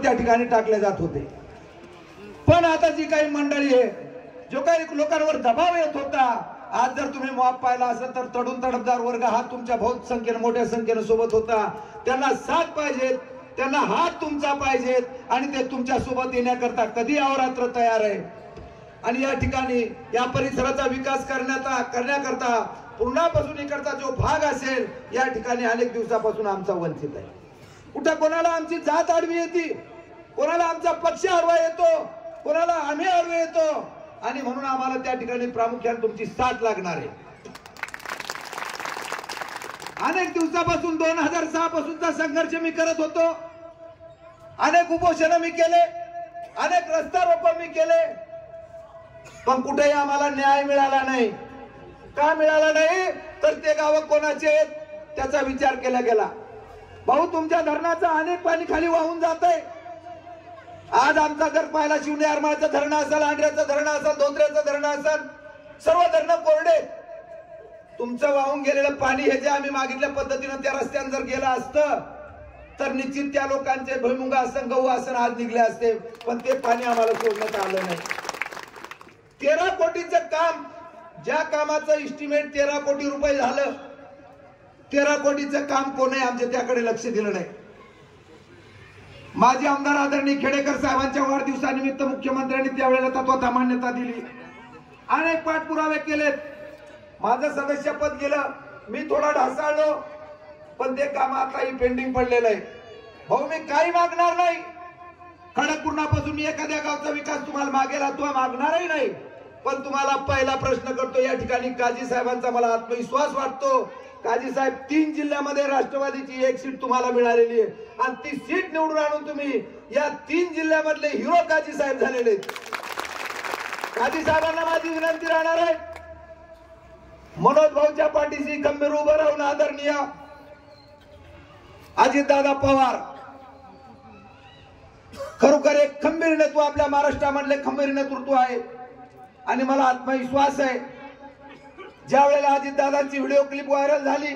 त्या ठिकाणी टाकले जात होते। पण आता जी काही मंडळी आहे, जो काही लोकांवर दबाव येत होता, आज जर तुम्ही मॉब पाहिला असेल तर तडून तडफदार वर्ग हा तुमच्या बहुत संख्येने मोठ्या संख्येने सोबत होता। त्यांना साथ पाहिजे, त्यांना हात तुमचा पाहिजे आणि ते तुमच्या सोबत येण्याकरता कधी अवरात्र तयार आहे। आणि या ठिकाणी या परिसराचा विकास करण्याकरता पूर्णापासून इकडचा जो भाग असेल, या ठिकाणी अनेक दिवसापासून आमचा वंचित आहे। कुठं कोणाला आमची जात आडवी येते, कोणाला आमचा पक्ष आडवा येतो, कोणाला आम्ही आडवे येतो, आणि म्हणून आम्हाला त्या ठिकाणी प्रामुख्याने तुमची साथ लागणार आहे। अनेक दिवसापासून 2006 पासूनचा संघर्ष मी करत होतो, अनेक उपोषण मी केले, अनेक रस्ता रोको मी केले, पण कुठेही आम्हाला न्याय मिळाला नाही। का मिळाला नाही? तर ते गाव कोणाचे आहेत त्याचा विचार केला गेला। भाऊ, तुमच्या धरणाचं अनेक पाणी खाली वाहून जात आहे। आज आमचा जर पाहिला शिवणे आरमाळचं धरण असेल, आंड्याचं धरण असेल, धोत्र्याचं धरण असेल, सर्व धरणं कोरडे। तुमचं वाहून गेलेलं पाणी हे जे आम्ही मागितल्या पद्धतीनं त्या रस्त्याने जर गेलं असतं तर निश्चित त्या लोकांचे भुईमुग आसन, गहू आसन आज निघले असते, पण ते पाणी आम्हाला सोडण्यात आलं नाही। 13 कोटीचं काम, ज्या कामाचं इस्टिमेट 13 कोटी रुपये झालं, 13 कोटीचं काम कोणी आमच्या त्याकडे लक्ष दिलं नाही। माजी आमदार आदरणीय खेडेकर साहेबांच्या वाढदिवसानिमित्त मुख्यमंत्र्यांनी त्यावेळेला तत्वात मान्यता दिली, अनेक पाठपुरावे केलेत, माझं सदस्यपद गेलं, मी थोडा ढासळलो, पण ते काम आताही पेंडिंग पडलेलं आहे। भाऊ, मी काही मागणार नाही, खडकपूर्णापासून मी एखाद्या गावचा विकास तुम्हाला मागेला तो मागणारही नाही, पण तुम्हाला पहिला प्रश्न करतो, या ठिकाणी काजी साहेबांचा मला आत्मविश्वास वाटतो। काजी साहेब, 3 जिल्ह्यामध्ये राष्ट्रवादीची 1 सीट तुम्हाला मिळालेली आहे, आणि ती सीट निवडून आणून तुम्ही या 3 जिल्ह्यामधले हिरो काजी साहेब झालेले आहेत। काजी साहेबांना माझी विनंती राहणार आहे, मनोज भाऊच्या पाठीशी खंबीर उभं राहून आदरणीय अजितदादा पवार, खरोखर एक खंबीर नेतृत्व, आपल्या महाराष्ट्रामधले खंबीर नेतृत्व आहे, आणि मला आत्मविश्वास आहे ज्या वेळेला अजितदादांची व्हिडिओ क्लिप व्हायरल झाली,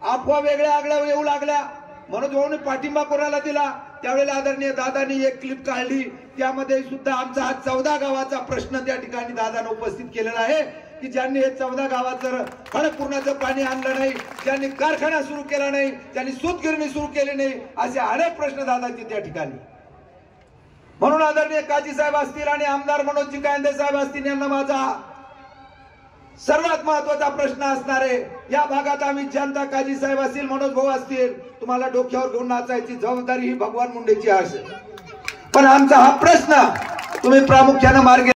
अफवा वेगळ्या आगळ्या येऊ लागल्या, मनोज भाऊने पाठिंबा कोणाला दिला, त्यावेळेला आदरणीय दादांनी एक क्लिप काढली, त्यामध्ये सुद्धा आमचा हा 14 गावाचा प्रश्न त्या ठिकाणी दादाने उपस्थित केलेला आहे की ज्यांनी हे 14 गावाचं खडकपूर्णाचं पाणी आणलं नाही, ज्यांनी कारखाना सुरू केला नाही, ज्यांनी सूतगिरणी सुरू केली नाही, असे अनेक प्रश्न दादांचे त्या ठिकाणी। म्हणून आदरणीय काजी साहेब असतील आणि आमदार मनोज कायंदे साहेब असतील, यांना माझा सर्वात महत्वाचा प्रश्न असणार आहे, या भागात आम्ही जनता, काजी साहेब असतील, मनोज भाऊ असतील, तुम्हाला डोक्यावर घेऊन नाचायची जबाबदारी ही भगवान मुंडेची असेल, पण आमचा हा प्रश्न तुम्ही प्रामुख्याने मार्गी